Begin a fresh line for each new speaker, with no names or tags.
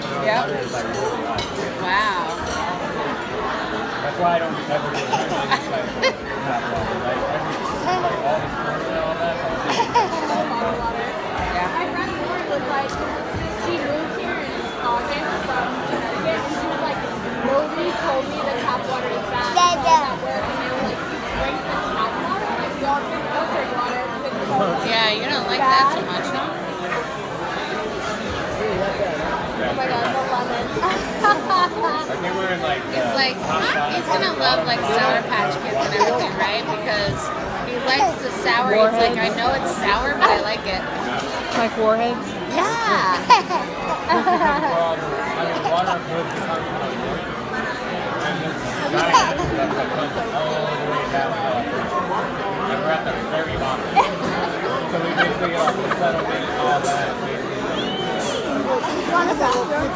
Yep.
water is like really hot.
Wow.
That's why I don't ever get like tap water. Like all the spring and all that.
Yeah.
My friend Lauren was like, she moved here in August from Connecticut, and she was like, nobody told me the tap water is bad. So I was at work, and they were like, you drink the tap water, like you all drink filtered water. It's so
Yeah, you don't like that so much, huh?
Oh my god, the lemon.
I think we're in like.
He's like, he's gonna love like Sour Patch Kids and everything, right? Because he likes the sour. He's like, I know it's sour, but I like it.
Like warheads?
Yeah.
Water would become kind of warm. And this giant stuff that comes all the way down. And we're at the very bottom. So we basically get all settled in all that.
You want a bathroom?